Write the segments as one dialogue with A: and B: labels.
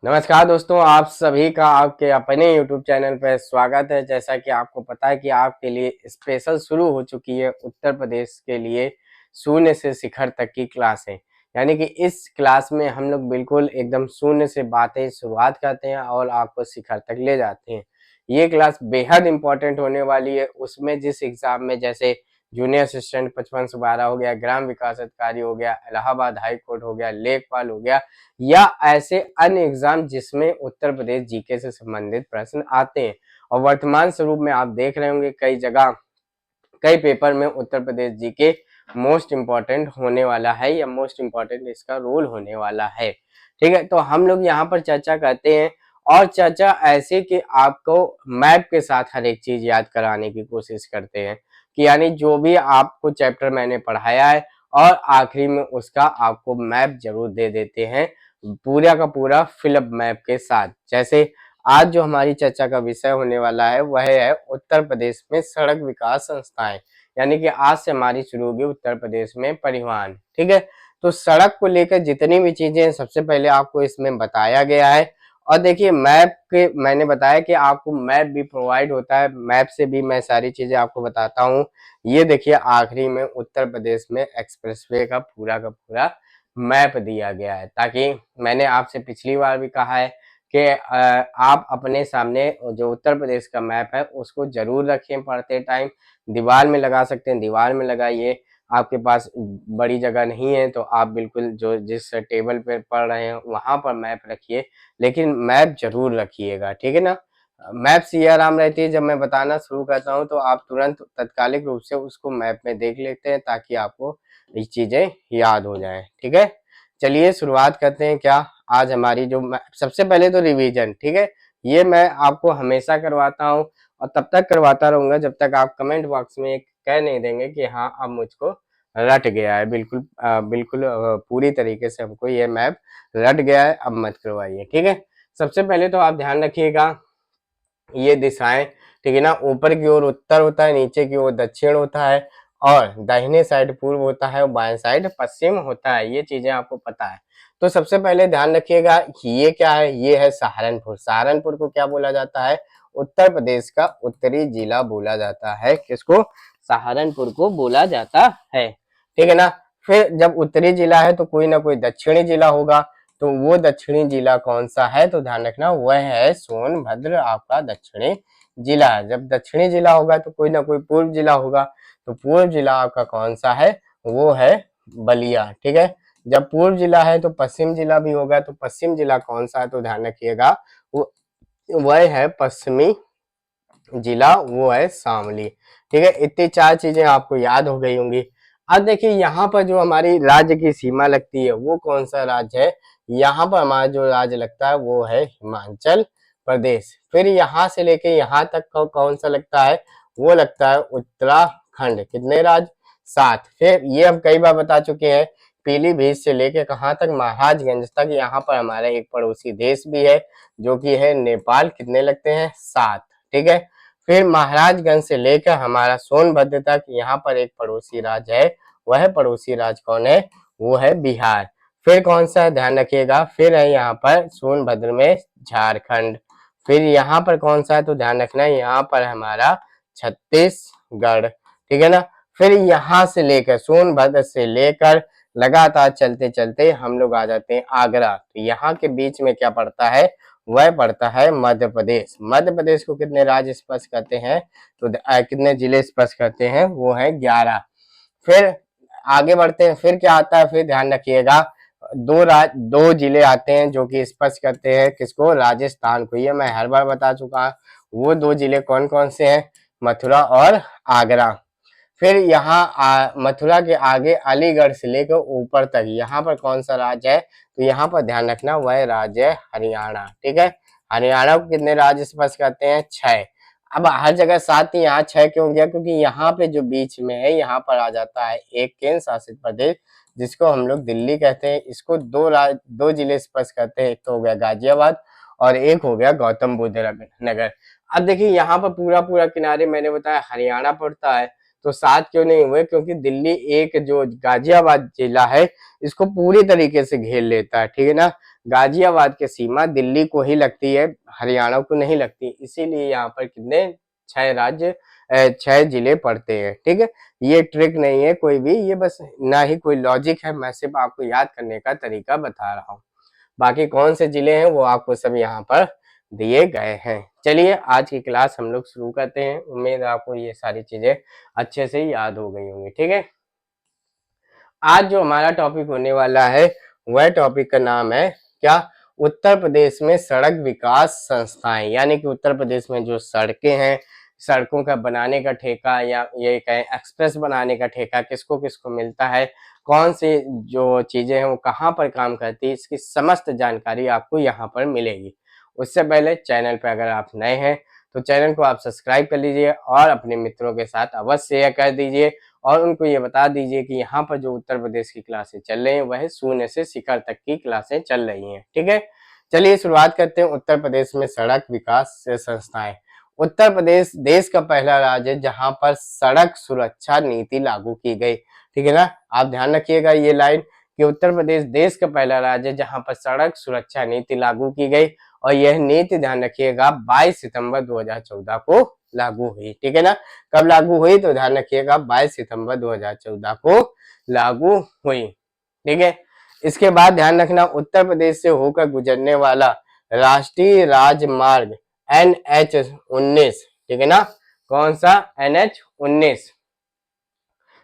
A: नमस्कार दोस्तों, आप सभी का आपके अपने YouTube चैनल पर स्वागत है। जैसा कि आपको पता है कि आपके लिए स्पेशल शुरू हो चुकी है उत्तर प्रदेश के लिए शून्य से शिखर तक की क्लासें। यानी कि इस क्लास में हम लोग बिल्कुल एकदम शून्य से बातें शुरुआत करते हैं और आपको शिखर तक ले जाते हैं। ये क्लास बेहद इंपॉर्टेंट होने वाली है। उसमें जिस एग्जाम में जैसे जूनियर असिस्टेंट 5512 हो गया, ग्राम विकास अधिकारी हो गया, इलाहाबाद हाई कोर्ट हो गया, लेखपाल हो गया, या ऐसे अन्य एग्जाम जिसमें उत्तर प्रदेश जीके से संबंधित प्रश्न आते हैं। और वर्तमान स्वरूप में आप देख रहे होंगे कई जगह कई पेपर में Uttar Pradesh GK most important होने वाला है या मोस्ट इम्पॉर्टेंट इसका रोल होने वाला है। ठीक है, तो हम लोग यहाँ पर चर्चा करते हैं और चर्चा ऐसे कि आपको मैप के साथ हर एक चीज याद कराने की कोशिश करते हैं कि यानी जो भी आपको चैप्टर मैंने पढ़ाया है और आखिरी में उसका आपको मैप जरूर दे देते हैं, पूरा का पूरा फिलअप मैप के साथ। जैसे आज जो हमारी चर्चा का विषय होने वाला है वह है उत्तर प्रदेश में सड़क विकास संस्थाएं। यानी कि आज से हमारी शुरू होगी उत्तर प्रदेश में परिवहन। ठीक है, तो सड़क को लेकर जितनी भी चीजें सबसे पहले आपको इसमें बताया गया है। और देखिए मैप के मैंने बताया कि आपको मैप भी प्रोवाइड होता है, मैप से भी मैं सारी चीजें आपको बताता हूँ। ये देखिए आखिरी में उत्तर प्रदेश में एक्सप्रेसवे का पूरा मैप दिया गया है, ताकि मैंने आपसे पिछली बार भी कहा है कि आप अपने सामने जो उत्तर प्रदेश का मैप है उसको जरूर रखें पढ़ते टाइम। दीवार में लगा सकते हैं, दीवार में लगाइए। आपके पास बड़ी जगह नहीं है तो आप बिल्कुल जो जिस टेबल पे पढ़ रहे हैं वहां पर मैप रखिए, लेकिन मैप जरूर रखिएगा। ठीक है ना। मैप से ये आराम रहती है, जब मैं बताना शुरू करता हूँ तो आप तुरंत तत्कालिक रूप से उसको मैप में देख लेते हैं ताकि आपको ये चीजें याद हो जाएं। ठीक है, चलिए शुरुआत करते हैं। क्या आज हमारी जो सबसे पहले तो रिवीजन, ठीक है, ये मैं आपको हमेशा करवाता हूँ और तब तक करवाता रहूंगा जब तक आप कमेंट बॉक्स में कह नहीं देंगे कि हाँ अब मुझको रट गया है। बिल्कुल बिल्कुल पूरी तरीके से हमको ये मैप रट गया है, अब मत करवाइए। ठीक है, सबसे पहले तो आप ध्यान रखिएगा ये दिशाएं, ठीक है ना। ऊपर की ओर उत्तर होता है, नीचे की ओर दक्षिण होता है, और दाहिने साइड पूर्व होता है और बाएं साइड पश्चिम होता है। ये चीजें आपको पता है। तो सबसे पहले ध्यान रखिएगा ये क्या है, ये है सहारनपुर। सहारनपुर को क्या बोला जाता है, उत्तर प्रदेश का उत्तरी जिला बोला जाता है। किसको, सहारनपुर को बोला जाता है। ठीक है ना। फिर जब उत्तरी जिला है तो कोई ना कोई दक्षिणी जिला होगा, तो वो दक्षिणी जिला कौन सा है, तो ध्यान रखना वह है सोनभद्र आपका दक्षिणी जिला है। जब दक्षिणी जिला होगा तो कोई ना कोई पूर्व जिला होगा, तो पूर्व जिला आपका कौन सा है, वो है बलिया। ठीक है, जब पूर्व जिला है तो पश्चिम जिला भी होगा, तो पश्चिम जिला कौन सा है, तो ध्यान रखिएगा वह है पश्चिमी जिला, वो है शामली। ठीक है, इतनी चार चीजें आपको याद हो गई होंगी। अब देखिए यहाँ पर जो हमारी राज्य की सीमा लगती है वो कौन सा राज्य है, यहाँ पर हमारा जो राज्य लगता है वो है हिमाचल प्रदेश। फिर यहाँ से लेके यहाँ तक कौन सा लगता है, वो लगता है उत्तराखंड। कितने राज्य, 7। फिर ये हम कई बार बता चुके हैं, पीलीभीत से लेके कहाँ तक, महाराजगंज तक। यहाँ पर हमारा एक पड़ोसी देश भी है जो कि है नेपाल। कितने लगते हैं, 7। ठीक है, फिर महाराजगंज से लेकर हमारा सोनभद्र तक यहाँ पर एक पड़ोसी राज्य है, वह पड़ोसी राज्य कौन है, वो है बिहार। फिर कौन सा, ध्यान रखिएगा, फिर है यहाँ पर सोनभद्र में झारखंड। फिर यहाँ पर कौन सा है, तो ध्यान रखना यहाँ पर हमारा छत्तीसगढ़। ठीक है ना। फिर यहाँ से लेकर सोनभद्र से लेकर लगातार चलते चलते हम लोग आ जाते हैं आगरा। तो यहाँ के बीच में क्या पड़ता है, वह पड़ता है मध्य प्रदेश। मध्य प्रदेश को कितने राज्य स्पर्श करते हैं, तो कितने जिले स्पर्श करते हैं, वो है 11। फिर आगे बढ़ते हैं, फिर क्या आता है, फिर ध्यान रखिएगा दो जिले आते हैं जो कि स्पर्श करते हैं किसको, राजस्थान को। ये मैं हर बार बता चुका हूँ। वो दो जिले कौन कौन से हैं, मथुरा और आगरा। फिर यहाँ मथुरा के आगे अलीगढ़ से लेकर ऊपर तक यहाँ पर कौन सा राज्य है, तो यहाँ पर ध्यान रखना वह राज्य है हरियाणा। ठीक है, हरियाणा को कितने राज्य स्पर्श करते हैं, 6। अब हर जगह 7 ही, यहाँ 6 क्यों गया, क्योंकि यहाँ पे जो बीच में है यहाँ पर आ जाता है एक केंद्र शासित प्रदेश जिसको हम लोग दिल्ली कहते हैं। इसको दो जिले स्पर्श करते हैं, एक तो हो गया गाजियाबाद और एक हो गया गौतम बुद्ध नगर। अब देखिए यहाँ पर पूरा पूरा किनारे मैंने बताया हरियाणा पड़ता है, तो 7 क्यों नहीं हुए, क्योंकि दिल्ली एक जो गाजियाबाद जिला है इसको पूरी तरीके से घेर लेता है। ठीक है ना, गाजियाबाद की सीमा दिल्ली को ही लगती है, हरियाणा को नहीं लगती, इसीलिए यहाँ पर कितने 6 जिले पड़ते हैं। ठीक है, ये ट्रिक नहीं है कोई भी, ये बस ना ही कोई लॉजिक है, मैं सिर्फ आपको याद करने का तरीका बता रहा हूँ। बाकी कौन से जिले हैं वो आपको सब यहाँ पर दिए गए हैं। चलिए आज की क्लास हम लोग शुरू करते हैं। उम्मीद है आपको ये सारी चीजें अच्छे से याद हो गई होंगी। ठीक है, आज जो हमारा टॉपिक होने वाला है वह टॉपिक का नाम है क्या, उत्तर प्रदेश में सड़क विकास संस्थाएं, यानी कि उत्तर प्रदेश में जो सड़कें हैं, सड़कों का बनाने का ठेका या ये कहें एक्सप्रेस बनाने का ठेका किसको किसको मिलता है, कौन सी जो चीजें हैं वो कहाँ पर काम करती है, इसकी समस्त जानकारी आपको यहाँ पर मिलेगी। उससे पहले चैनल पर अगर आप नए हैं तो चैनल को आप सब्सक्राइब कर लीजिए और अपने मित्रों के साथ अवश्य शेयर कर दीजिए और उनको ये बता दीजिए कि यहाँ पर जो उत्तर प्रदेश की क्लासें चल रही हैं वह शून्य से शिखर तक की क्लासें चल रही हैं। ठीक है, चलिए शुरुआत करते हैं। उत्तर प्रदेश में सड़क विकास से संस्थाएं। उत्तर प्रदेश देश का पहला राज्य है जहां पर सड़क सुरक्षा नीति लागू की गई। ठीक है ना, आप ध्यान रखिएगा ये लाइन कि उत्तर प्रदेश देश का पहला राज्य है जहां पर सड़क सुरक्षा नीति लागू की गई और यह नीति ध्यान रखिएगा 22 सितंबर 2014 को लागू हुई। ठीक है ना, कब लागू हुई तो ध्यान रखिएगा 22 सितंबर 2014 को लागू हुई। ठीक है, इसके बाद ध्यान रखना उत्तर प्रदेश से होकर गुजरने वाला राष्ट्रीय राजमार्ग NH-19, ठीक है ना, कौन सा NH-19,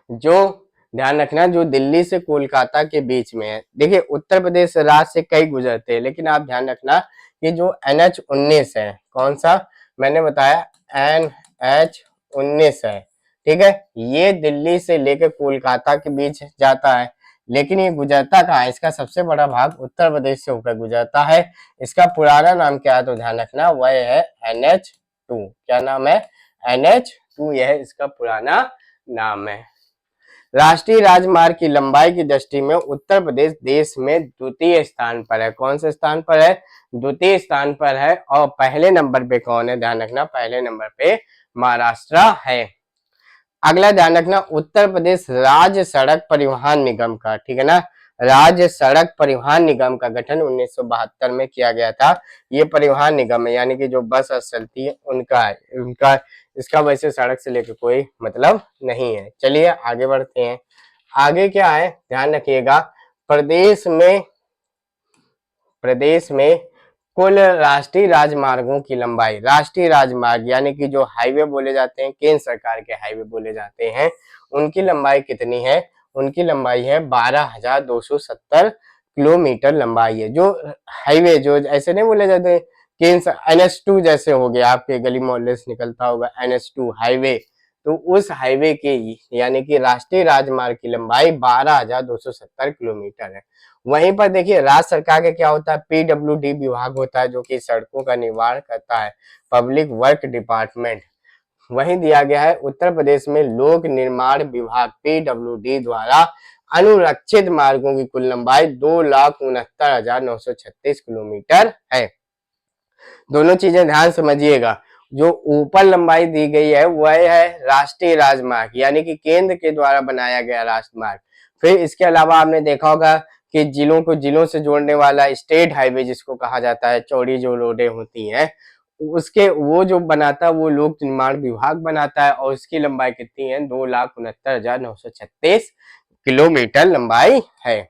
A: जो ध्यान रखना जो दिल्ली से कोलकाता के बीच में है। देखिए उत्तर प्रदेश राज्य से कई गुजरते हैं लेकिन आप ध्यान रखना कि जो NH-19 है, कौन सा मैंने बताया NH-19 है। ठीक है, ये दिल्ली से लेकर कोलकाता के बीच जाता है लेकिन ये गुजरता कहाँ है, इसका सबसे बड़ा भाग उत्तर प्रदेश से होकर गुजरता है। इसका पुराना नाम क्या है तो ध्यान रखना वह है NH-2। क्या नाम है, NH-2, यह इसका पुराना नाम है। राष्ट्रीय राजमार्ग की लंबाई की दृष्टि में उत्तर प्रदेश देश में द्वितीय स्थान पर है। कौन से स्थान पर है, द्वितीय स्थान पर है। और पहले नंबर पे कौन है, ध्यान रखना पहले नंबर पे महाराष्ट्र है। अगला ध्यान रखना उत्तर प्रदेश राज्य सड़क परिवहन निगम का, ठीक है ना, राज्य सड़क परिवहन निगम का गठन 1972 में किया गया था। ये परिवहन निगम है यानी कि जो बस चलती है उनका है, उनका इसका वैसे सड़क से लेकर कोई मतलब नहीं है। चलिए आगे बढ़ते हैं। आगे क्या है ध्यान रखिएगा, प्रदेश में कुल राष्ट्रीय राजमार्गों की लंबाई, राष्ट्रीय राजमार्ग यानी कि जो हाईवे बोले जाते हैं, केंद्र सरकार के हाईवे बोले जाते हैं, उनकी लंबाई कितनी है, उनकी लंबाई है 12,270 किलोमीटर लंबाई है। जो हाईवे जो ऐसे नहीं बोले जाते केंद्र NH-2 जैसे हो गया, आपके गली मोहल्ले से निकलता होगा NH-2 हाईवे, तो उस हाईवे के यानी कि राष्ट्रीय राजमार्ग की लंबाई 12,270 किलोमीटर है। वहीं पर देखिए राज्य सरकार का क्या होता है, PWD विभाग होता है जो कि सड़कों का निर्माण करता है, पब्लिक वर्क डिपार्टमेंट। वहीं दिया गया है उत्तर प्रदेश में लोक निर्माण विभाग PWD द्वारा अनुरक्षित मार्गों की कुल लंबाई 2,69,936 किलोमीटर है। दोनों चीजें ध्यान समझिएगा, जो ऊपर लंबाई दी गई है वह है राष्ट्रीय राजमार्ग यानी कि केंद्र के द्वारा बनाया गया राजमार्ग। फिर इसके अलावा आपने देखा होगा कि जिलों को जिलों से जोड़ने वाला स्टेट हाईवे जिसको कहा जाता है, चौड़ी जो रोडें होती हैं उसके वो जो बनाता है वो लोक निर्माण विभाग बनाता है और उसकी लंबाई कितनी है, 2,69,936 किलोमीटर लंबाई है।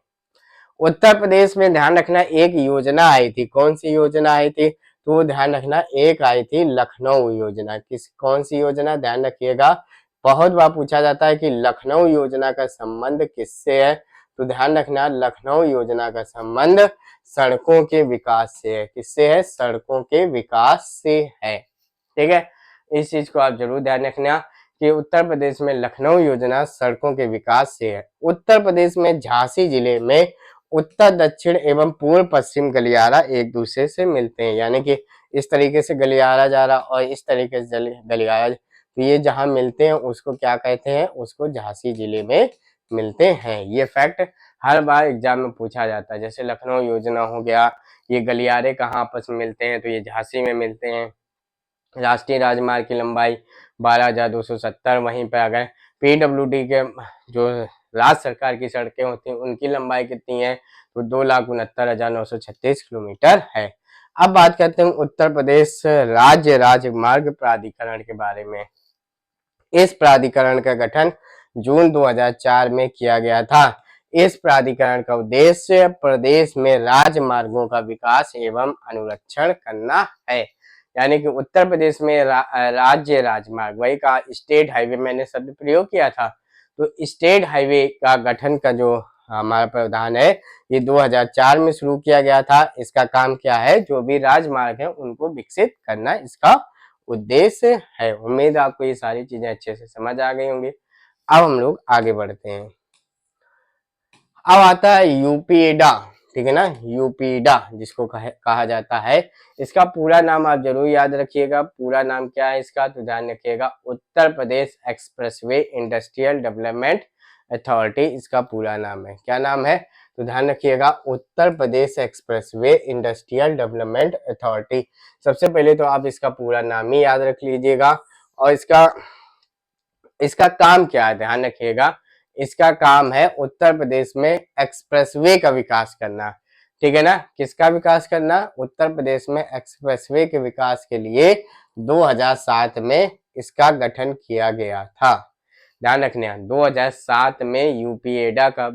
A: उत्तर प्रदेश में ध्यान रखना एक योजना आई थी, कौन सी योजना आई थी तो ध्यान रखना एक आई थी लखनऊ योजना। किस कौन सी योजना, ध्यान रखिएगा, बहुत बार पूछा जाता है कि लखनऊ योजना का संबंध किससे है, तो ध्यान रखना लखनऊ योजना का संबंध सड़कों के विकास से है। किससे है, सड़कों के विकास से है। ठीक है, इस चीज को आप जरूर ध्यान रखना कि उत्तर प्रदेश में लखनऊ योजना सड़कों के विकास से है। उत्तर प्रदेश में झांसी जिले में उत्तर दक्षिण एवं पूर्व पश्चिम गलियारा एक दूसरे से मिलते हैं, यानी कि इस तरीके से गलियारा जा रहा और इस तरीके से गलियारा, तो ये जहां मिलते हैं उसको क्या कहते हैं, उसको झांसी जिले में मिलते हैं। ये फैक्ट हर बार एग्जाम में पूछा जाता है। जैसे लखनऊ योजना हो गया, ये गलियारे कहाँ आपस में मिलते हैं तो ये झांसी में मिलते हैं। राष्ट्रीय राजमार्ग की लंबाई 12,270। वहीं पर अगर PWD के जो राज्य सरकार की सड़कें होती हैं उनकी लंबाई कितनी है, तो 2,69,936 किलोमीटर है। अब बात करते हैं उत्तर प्रदेश राज्य राजमार्ग प्राधिकरण के बारे में। इस प्राधिकरण का गठन जून 2004 में किया गया था। इस प्राधिकरण का उद्देश्य प्रदेश में राजमार्गों का विकास एवं अनुरक्षण करना है। यानी कि उत्तर प्रदेश में राज्य राजमार्ग, वही का स्टेट हाईवे मैंने शब्द प्रयोग किया था, तो स्टेट हाईवे का गठन का जो हमारा प्रावधान है ये 2004 में शुरू किया गया था। इसका काम क्या है, जो भी राजमार्ग है उनको विकसित करना इसका उद्देश्य है। उम्मीद है आपको ये सारी चीजें अच्छे से समझ आ गई होंगी। अब हम लोग आगे बढ़ते हैं। अब आता है यूपीएडा, ठीक है ना, यूपीडा जिसको कहा जाता है। इसका पूरा नाम आप जरूर याद रखिएगा। पूरा नाम क्या है इसका, तो ध्यान रखिएगा, Uttar Pradesh expressway industrial development authority इसका पूरा नाम है। क्या नाम है, तो ध्यान रखिएगा, Uttar Pradesh expressway industrial development authority. सबसे पहले तो आप इसका पूरा नाम ही याद रख लीजिएगा। और इसका काम क्या है, ध्यान रखिएगा, इसका काम है उत्तर प्रदेश में एक्सप्रेसवे का विकास करना, ठीक है ना। किसका विकास करना, उत्तर प्रदेश में एक्सप्रेसवे के विकास के लिए 2007 में इसका गठन किया गया था। ध्यान रखना, 2007 में यूपीएडा का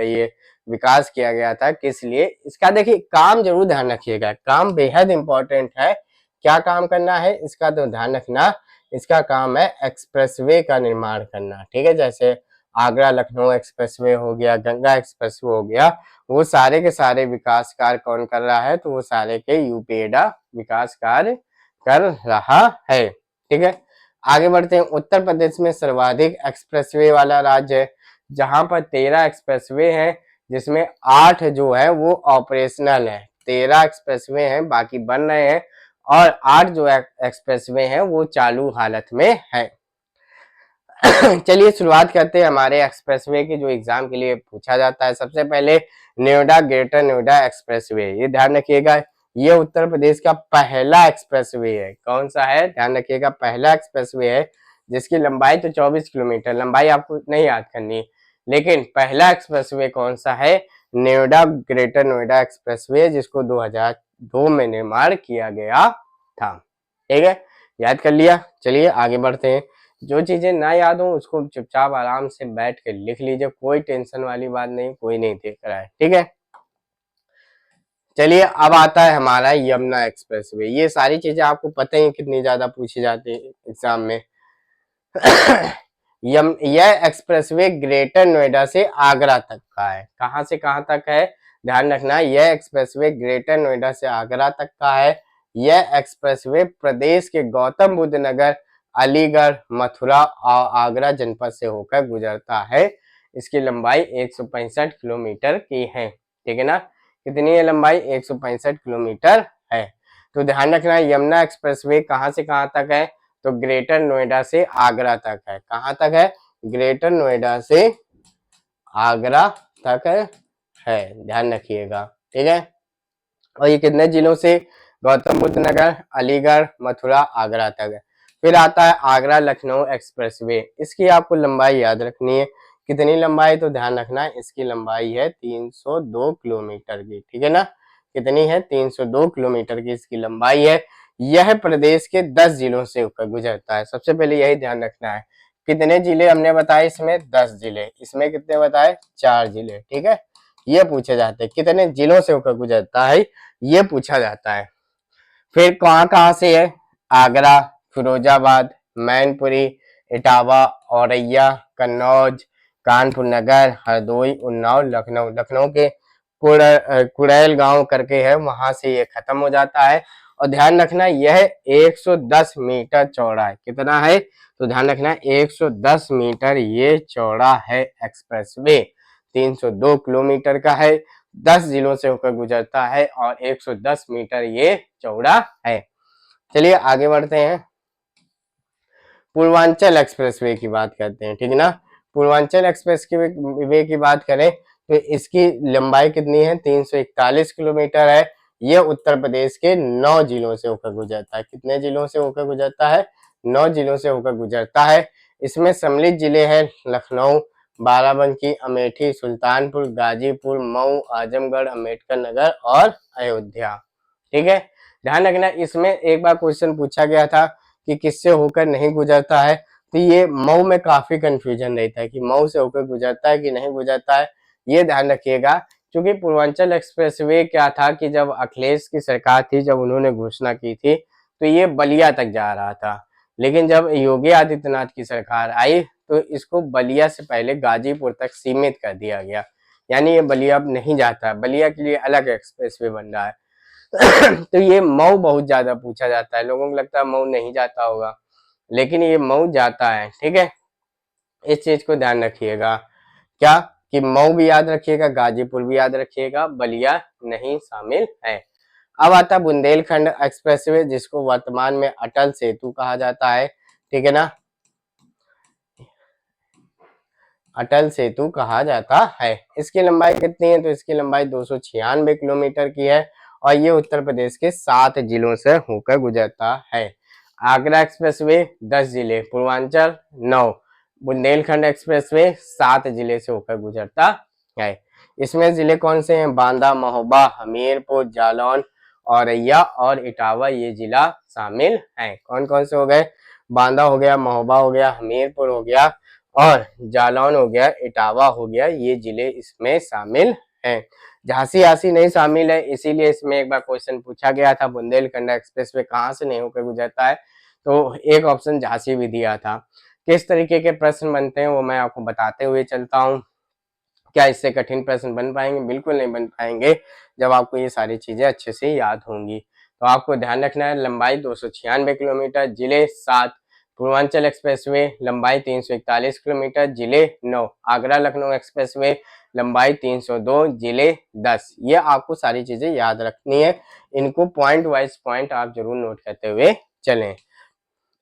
A: ये विकास किया गया था। किस लिए, इसका देखिए काम जरूर ध्यान रखिएगा, काम बेहद इंपॉर्टेंट है। क्या काम करना है इसका, तो ध्यान रखना, इसका काम है एक्सप्रेसवे का निर्माण करना, ठीक है। जैसे आगरा लखनऊ एक्सप्रेसवे हो गया, गंगा एक्सप्रेसवे हो गया, वो सारे के सारे विकास कार्य कौन कर रहा है, तो वो सारे के यूपीएडा विकास कार्य कर रहा है, ठीक है। आगे बढ़ते हैं। उत्तर प्रदेश में सर्वाधिक एक्सप्रेसवे वाला राज्य है, जहां पर 13 एक्सप्रेसवे हैं, जिसमें 8 जो है वो ऑपरेशनल है। 13 एक्सप्रेसवे हैं, बाकी बन रहे हैं, और 8 जो एक्सप्रेसवे हैं वो चालू हालत में है। चलिए शुरुआत करते हैं हमारे एक्सप्रेसवे की, जो एग्जाम के लिए पूछा जाता है। सबसे पहले नोएडा ग्रेटर नोएडा एक्सप्रेसवे, ये ध्यान रखिएगा, ये उत्तर प्रदेश का पहला एक्सप्रेसवे है। कौन सा है, ध्यान रखिएगा, पहला एक्सप्रेसवे है, जिसकी लंबाई तो 24 किलोमीटर, लंबाई आपको नहीं याद करनी, लेकिन पहला एक्सप्रेसवे कौन सा है, नोएडा ग्रेटर नोएडा एक्सप्रेसवे, जिसको 2002 में निर्माण किया गया था, ठीक है, याद कर लिया। चलिए आगे बढ़ते हैं। जो चीजें ना याद हो उसको चुपचाप आराम से बैठ के लिख लीजिए, कोई टेंशन वाली बात नहीं, कोई नहीं देख रहा है, ठीक है। चलिए अब आता है हमारा यमुना एक्सप्रेसवे। ये सारी चीजें आपको पता ही कितनी ज्यादा पूछी जाती है एग्जाम में। यह एक्सप्रेसवे ग्रेटर नोएडा से आगरा तक का है। कहां से कहां तक है, ध्यान रखना, यह एक्सप्रेसवे ग्रेटर नोएडा से आगरा तक का है। यह एक्सप्रेसवे प्रदेश के गौतम बुद्ध नगर, अलीगढ़, मथुरा और आगरा जनपद से होकर गुजरता है। इसकी लंबाई 165 किलोमीटर की है, ठीक है ना। कितनी है लंबाई, 165 किलोमीटर है। तो ध्यान रखना, यमुना एक्सप्रेसवे कहां से कहां तक है, तो ग्रेटर नोएडा से आगरा तक है। कहां तक है, ग्रेटर नोएडा से आगरा तक है, ध्यान रखिएगा, ठीक है। और ये कितने जिलों से, गौतम बुद्ध नगर, अलीगढ़, मथुरा, आगरा तक है। फिर आता है आगरा लखनऊ एक्सप्रेसवे। इसकी आपको लंबाई याद रखनी है, कितनी लंबाई, तो ध्यान रखना, इसकी लंबाई है 302 किलोमीटर की, ठीक है ना। कितनी है, 302 किलोमीटर की इसकी लंबाई है। यह प्रदेश के 10 जिलों से होकर गुजरता है। सबसे पहले यही ध्यान रखना है, कितने जिले हमने बताए इसमें, 10 जिले, इसमें कितने बताए, 4 जिले, ठीक है। ये पूछे जाते हैं कितने जिलों से होकर गुजरता है, ये पूछा जाता है। फिर कहाँ कहाँ से है, आगरा, फिरोजाबाद, मैनपुरी, इटावा, औरैया, कन्नौज, कानपुर नगर, हरदोई, उन्नाव, लखनऊ। लखनऊ के कुड़ैल गांव करके है, वहां से ये खत्म हो जाता है। और ध्यान रखना, यह 110 मीटर चौड़ा है। कितना है, तो ध्यान रखना 110 मीटर ये चौड़ा है एक्सप्रेसवे। 302 किलोमीटर का है, 10 जिलों से होकर गुजरता है और 110 मीटर ये चौड़ा है। चलिए आगे बढ़ते हैं, पूर्वांचल एक्सप्रेसवे की बात करते हैं, ठीक है ना। पूर्वांचल एक्सप्रेस वे की बात करें तो इसकी लंबाई कितनी है, 341 किलोमीटर है। ये उत्तर प्रदेश के 9 जिलों से होकर गुजरता है। कितने जिलों से होकर गुजरता है, 9 जिलों से होकर गुजरता है। इसमें सम्मिलित जिले हैं लखनऊ, बाराबंकी, अमेठी, सुल्तानपुर, गाजीपुर, मऊ, आजमगढ़, अम्बेडकर नगर और अयोध्या। ठीक है, ध्यान रखना इसमें एक बार क्वेश्चन पूछा गया था कि किससे होकर नहीं गुजरता है, तो ये मऊ में काफी कंफ्यूजन रहता है कि मऊ से होकर गुजरता है कि नहीं गुजरता है, ये ध्यान रखिएगा। क्योंकि पूर्वांचल एक्सप्रेसवे क्या था कि जब अखिलेश की सरकार थी, जब उन्होंने घोषणा की थी तो ये बलिया तक जा रहा था, लेकिन जब योगी आदित्यनाथ की सरकार आई तो इसको बलिया से पहले गाजीपुर तक सीमित कर दिया गया, यानी ये बलिया अब नहीं जाता, बलिया के लिए अलग एक्सप्रेसवे बन रहा है। तो ये मऊ बहुत ज्यादा पूछा जाता है, लोगों को लगता है मऊ नहीं जाता होगा, लेकिन ये मऊ जाता है। ठीक है, इस चीज को ध्यान रखिएगा, क्या कि मऊ भी याद रखिएगा, गाजीपुर भी याद रखिएगा, बलिया नहीं शामिल है। अब आता बुंदेलखंड एक्सप्रेसवे, जिसको वर्तमान में अटल सेतु कहा जाता है। ठीक है ना, अटल सेतु कहा जाता है। इसकी लंबाई कितनी है, तो इसकी लंबाई 296 किलोमीटर की है और ये उत्तर प्रदेश के 7 जिलों से होकर गुजरता है। आगरा एक्सप्रेसवे 10 जिले, पूर्वांचल 9, बुंदेलखंड एक्सप्रेसवे 7 जिले से होकर गुजरता है। इसमें जिले कौन से हैं, बांदा, महोबा, हमीरपुर, जालौन, औरैया और इटावा, ये जिला शामिल है। कौन कौन से हो गए, बांदा हो गया, महोबा हो गया, हमीरपुर हो गया और जालौन हो गया, इटावा हो गया, ये जिले इसमें शामिल हैं। झांसी आसी नहीं शामिल है, इसीलिए इसमें एक बार क्वेश्चन पूछा गया था बुंदेलखंड एक्सप्रेसवे कहाँ से नहीं होकर गुजरता है, तो एक ऑप्शन झांसी भी दिया था। किस तरीके के प्रश्न बनते हैं वो मैं आपको बताते हुए चलता हूँ। क्या इससे कठिन प्रश्न बन पाएंगे, बिल्कुल नहीं बन पाएंगे जब आपको ये सारी चीजें अच्छे से याद होंगी। तो आपको ध्यान रखना है, लंबाई 296 किलोमीटर, जिले 7, पूर्वांचल एक्सप्रेसवे लंबाई 341 किलोमीटर, जिले 9, आगरा लखनऊ एक्सप्रेसवे लंबाई 302, जिले 10। ये आपको सारी चीजें याद रखनी है, इनको पॉइंट वाइज पॉइंट आप जरूर नोट करते हुए चलें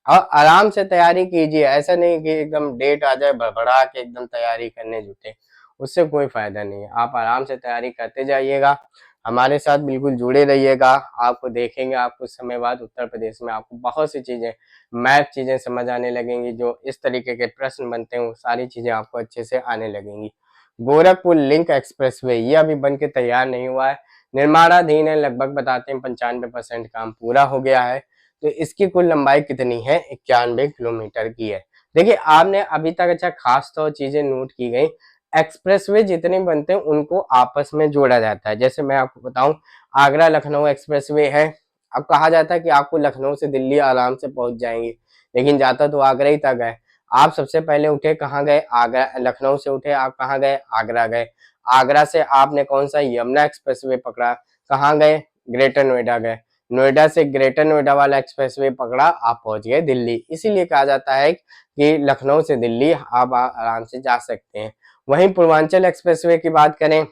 A: और आराम से तैयारी कीजिए। ऐसा नहीं कि एकदम डेट आ जाए भड़बड़ा के एकदम तैयारी करने जुटे, उससे कोई फायदा नहीं है। आप आराम से तैयारी करते जाइएगा, हमारे साथ बिल्कुल जुड़े रहिएगा। आपको देखेंगे, आप कुछ समय बाद उत्तर प्रदेश में आपको बहुत सी चीजें, मैथ चीजें समझ आने लगेंगी, जो इस तरीके के प्रश्न बनते हैं वो सारी चीजें आपको अच्छे से आने लगेंगी। गोरखपुर लिंक एक्सप्रेसवे ये अभी बन के तैयार नहीं हुआ है, निर्माणाधीन है, लगभग बताते हैं 95% काम पूरा हो गया है। तो इसकी कुल लंबाई कितनी है, 91 किलोमीटर की है। देखिए आपने अभी तक अच्छा खास तो चीजें नोट की गई, एक्सप्रेसवे जितने बनते हैं उनको आपस में जोड़ा जाता है। जैसे मैं आपको बताऊं, आगरा लखनऊ एक्सप्रेसवे है, अब कहा जाता है कि आपको लखनऊ से दिल्ली आराम से पहुंच जाएंगे, लेकिन जाता तो आगरा ही तक है। आप सबसे पहले उठे कहाँ गए, आगरा, लखनऊ से उठे आप कहाँ गए, आगरा गए। आगरा से आपने कौन सा यमुना एक्सप्रेसवे पकड़ा, कहाँ गए, ग्रेटर नोएडा गए। नोएडा से ग्रेटर नोएडा वाला एक्सप्रेसवे पकड़ा, आप पहुंच गए दिल्ली। इसीलिए कहा जाता है कि लखनऊ से दिल्ली आप आराम से जा सकते हैं। वहीं पूर्वांचल एक्सप्रेसवे की बात करें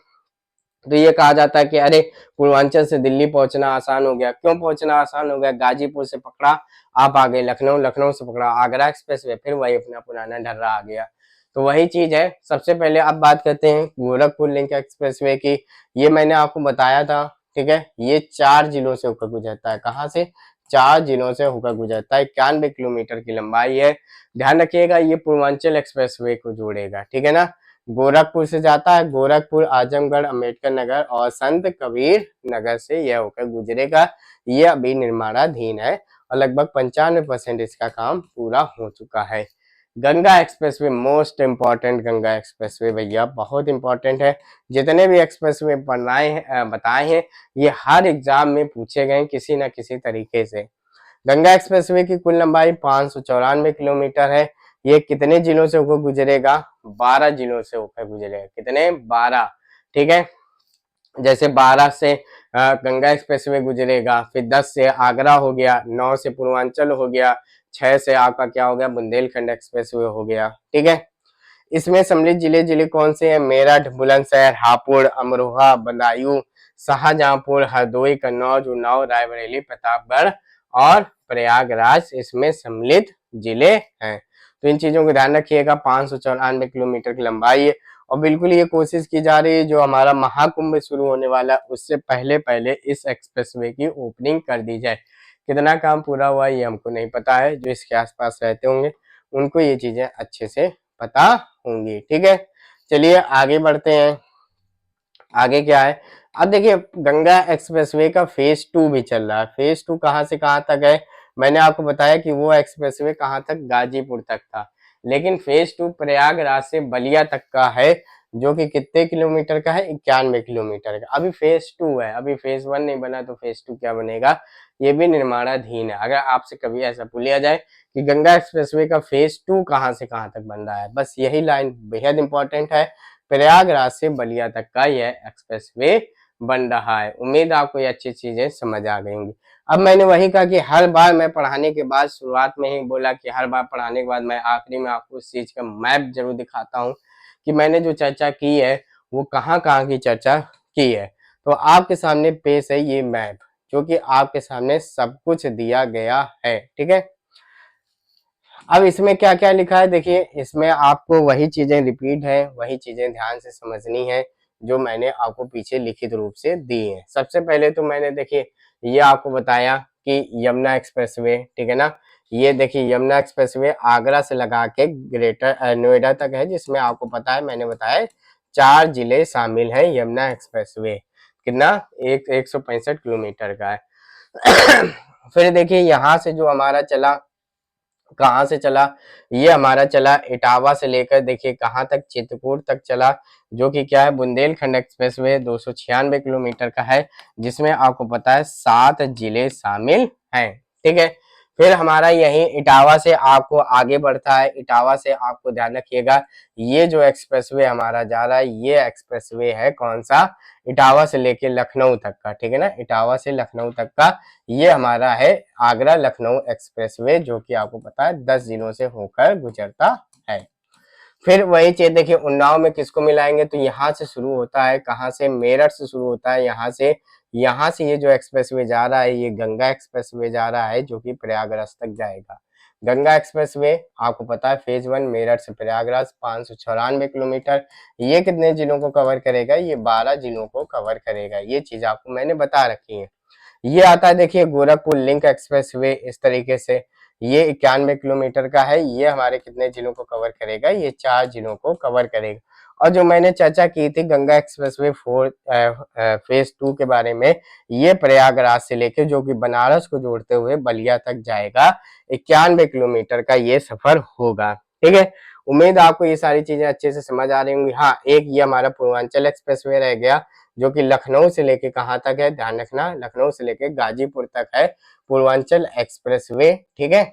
A: तो ये कहा जाता है कि अरे पूर्वांचल से दिल्ली पहुंचना आसान हो गया। क्यों पहुंचना आसान हो गया, गाजीपुर से पकड़ा आप आ गए लखनऊ, लखनऊ से पकड़ा आगरा एक्सप्रेसवे, फिर वही अपना पुराना ढर्रा आ गया। तो वही चीज है। सबसे पहले अब बात करते हैं गोरखपुर लिंक एक्सप्रेसवे की। ये मैंने आपको बताया था, ठीक है, ये 4 जिलों से होकर गुजरता है। कहाँ से, 4 जिलों से होकर गुजरता है, 91 किलोमीटर की लंबाई है। ध्यान रखिएगा ये पूर्वांचल एक्सप्रेसवे को जोड़ेगा, ठीक है ना। गोरखपुर से जाता है, गोरखपुर, आजमगढ़, अम्बेडकर नगर और संत कबीर नगर से यह होकर गुजरेगा। ये अभी निर्माणाधीन है और लगभग 95% इसका काम पूरा हो चुका है। Ganga expressway most important, Ganga expressway भैया बहुत इंपॉर्टेंट है। जितने भी एक्सप्रेसवे बताए हैं ये हर एग्जाम में पूछे गए किसी न किसी तरीके से। गंगा एक्सप्रेसवे की कुल लंबाई 594 किलोमीटर है। ये कितने जिलों से होकर गुजरेगा, 12 जिलों से होकर गुजरेगा। कितने, 12, ठीक है। जैसे 12 से गंगा एक्सप्रेसवे गुजरेगा, फिर 10 से आगरा हो गया, 9 से पूर्वांचल हो गया, 6 से आपका क्या हो गया, बुंदेलखंड एक्सप्रेसवे हो गया, ठीक है। इसमें सम्मिलित जिले जिले कौन से हैं, मेरठ, बुलंदशहर, हापुड़, अमरोहा, बदायूं, शाहजहांपुर, हरदोई, कन्नौज, उन्नाव, रायबरेली, प्रतापगढ़ और प्रयागराज इसमें सम्मिलित जिले हैं। तो इन चीजों को ध्यान रखिएगा। 594 किलोमीटर की लंबाई है और बिल्कुल ये कोशिश की जा रही है जो हमारा महाकुंभ शुरू होने वाला है उससे पहले पहले इस एक्सप्रेसवे की ओपनिंग कर दी जाए। कितना काम पूरा हुआ ये हमको नहीं पता है, जो इसके आसपास रहते होंगे उनको ये चीजें अच्छे से पता होंगी, ठीक है। चलिए आगे बढ़ते हैं। आगे क्या है, अब देखिए गंगा एक्सप्रेसवे का फेज 2 भी चल रहा है। फेज 2 कहाँ से कहाँ तक है, मैंने आपको बताया कि वो एक्सप्रेसवे कहाँ तक, गाजीपुर तक था। लेकिन फेज 2 प्रयागराज से बलिया तक का है, जो कि कितने किलोमीटर का है, 91 किलोमीटर का। अभी फेज 2 है, अभी फेज 1 नहीं बना तो फेज 2 क्या बनेगा, ये भी निर्माणाधीन है। अगर आपसे कभी ऐसा पूछा जाए कि गंगा एक्सप्रेसवे का फेज 2 कहाँ से कहाँ तक बन रहा है, बस यही लाइन बेहद इंपॉर्टेंट है। प्रयागराज से बलिया तक का यह एक्सप्रेसवे बन रहा है। उम्मीद आपको ये अच्छी चीजें समझ आ गई होंगी। अब मैंने वही कहा कि हर बार मैं पढ़ाने के बाद, शुरुआत में ही बोला कि हर बार पढ़ाने के बाद मैं आखिरी में आपको उस चीज का मैप जरूर दिखाता हूँ कि मैंने जो चर्चा की है वो कहाँ कहाँ की चर्चा की है। तो आपके सामने पेश है ये मैप, जो कि आपके सामने सब कुछ दिया गया है। ठीक है, अब इसमें क्या क्या लिखा है, देखिए इसमें आपको वही चीजें रिपीट है, वही चीजें ध्यान से समझनी है जो मैंने आपको पीछे लिखित रूप से दी है। सबसे पहले तो मैंने देखिए ये आपको बताया कि यमुना एक्सप्रेसवे, ठीक है ना। ये देखिए यमुना एक्सप्रेसवे आगरा से लगा के ग्रेटर नोएडा तक है, जिसमें आपको पता है मैंने बताया 4 जिले शामिल हैं। यमुना एक्सप्रेसवे कितना, 165 किलोमीटर का है। फिर देखिए यहाँ से जो हमारा चला, कहाँ से चला, ये हमारा चला इटावा से लेकर देखिए कहाँ तक, चित्रकूट तक चला, जो कि क्या है, बुंदेलखंड एक्सप्रेसवे 296 किलोमीटर का है, जिसमें आपको पता है 7 जिले शामिल हैं। ठीक है, फिर हमारा यही इटावा से आपको आगे बढ़ता है। इटावा से आपको ध्यान रखिएगा, ये जो एक्सप्रेसवे हमारा जा रहा है, ये एक्सप्रेसवे है कौन सा, इटावा से लेके लखनऊ तक का। ठीक है ना, इटावा से लखनऊ तक का ये हमारा है आगरा लखनऊ एक्सप्रेसवे, जो कि आपको पता है 10 जिलों से होकर गुजरता है। फिर वही चीज देखिए उन्नाव में किसको मिलाएंगे, तो यहाँ से शुरू होता है, कहाँ से, मेरठ से शुरू होता है। यहाँ से ये जो एक्सप्रेसवे जा रहा है, ये गंगा एक्सप्रेसवे जा रहा है, जो कि प्रयागराज तक जाएगा। गंगा एक्सप्रेसवे आपको पता है फेज 1 मेरठ से प्रयागराज 594 किलोमीटर, ये कितने जिलों को कवर करेगा, ये 12 जिलों को कवर करेगा। ये चीज आपको मैंने बता रखी है। ये आता है देखिए गोरखपुर लिंक एक्सप्रेसवे, इस तरीके से ये 91 किलोमीटर का है। ये हमारे कितने जिलों को कवर करेगा, ये 4 जिलों को कवर करेगा। और जो मैंने चर्चा की थी गंगा एक्सप्रेसवे फेज 2 के बारे में, ये प्रयागराज से लेके जो कि बनारस को जोड़ते हुए बलिया तक जाएगा, 91 किलोमीटर का ये सफर होगा। ठीक है, उम्मीद आपको ये सारी चीजें अच्छे से समझ आ रही होंगी। हाँ, एक ये हमारा पूर्वांचल एक्सप्रेसवे रह गया, जो कि लखनऊ से लेके कहाँ तक है, ध्यान रखना, लखनऊ से लेके गाजीपुर तक है पूर्वांचल एक्सप्रेसवे। ठीक है,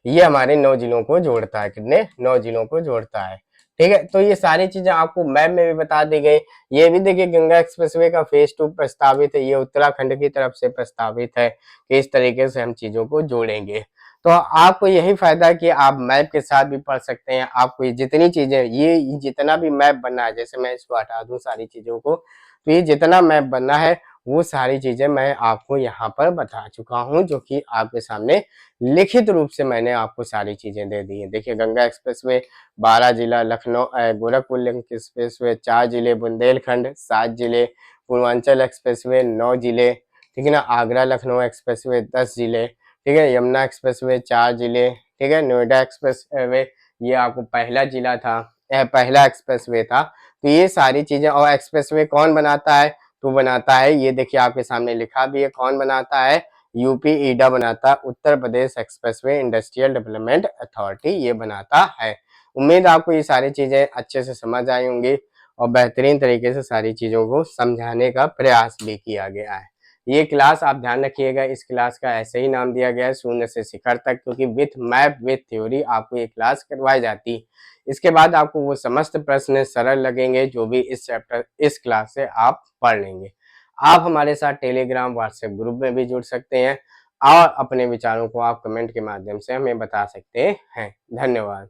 A: ये हमारे 9 जिलों को जोड़ता है, कितने, 9 जिलों को जोड़ता है। ठीक है, तो ये सारी चीजें आपको मैप में भी बता दी गई। ये भी देखिए गंगा एक्सप्रेसवे का फेज 2 प्रस्तावित है, ये उत्तराखंड की तरफ से प्रस्तावित है कि इस तरीके से हम चीजों को जोड़ेंगे। तो आपको यही फायदा है कि आप मैप के साथ भी पढ़ सकते हैं। आपको ये जितनी चीजें, ये जितना भी मैप बनना है, जैसे मैं इसको हटा दूं सारी चीजों को, तो ये जितना मैप बनना है वो सारी चीजें मैं आपको यहाँ पर बता चुका हूँ, जो कि आपके सामने लिखित रूप से मैंने आपको सारी चीजें दे दी है। देखिए गंगा एक्सप्रेसवे 12 जिला, लखनऊ गोरखपुर लिंक एक्सप्रेसवे 4 जिले, बुंदेलखंड 7 जिले, पूर्वांचल एक्सप्रेसवे 9 जिले, ठीक है ना, आगरा लखनऊ एक्सप्रेसवे 10 जिले, ठीक है, यमुना एक्सप्रेसवे 4 जिले, ठीक है, नोएडा एक्सप्रेसवे ये आपको पहला जिला था, पहला एक्सप्रेसवे था। तो ये सारी चीजें, और एक्सप्रेसवे कौन बनाता है, तो बनाता है, ये देखिए आपके सामने लिखा भी है कौन बनाता है, यूपी ईडा बनाता है, Uttar Pradesh expressway industrial development authority ये बनाता है। उम्मीद आपको ये सारी चीजें अच्छे से समझ आई होंगी और बेहतरीन तरीके से सारी चीजों को समझाने का प्रयास भी किया गया है। ये क्लास आप ध्यान रखिएगा, इस क्लास का ऐसे ही नाम दिया गया है शून्य से शिखर तक, क्योंकि विथ मैप विथ थ्योरी आपको ये क्लास करवाई जाती है। इसके बाद आपको वो समस्त प्रश्न सरल लगेंगे जो भी इस चैप्टर, इस क्लास से आप पढ़ लेंगे। आप हमारे साथ टेलीग्राम व्हाट्सएप ग्रुप में भी जुड़ सकते हैं और अपने विचारों को आप कमेंट के माध्यम से हमें बता सकते हैं। धन्यवाद।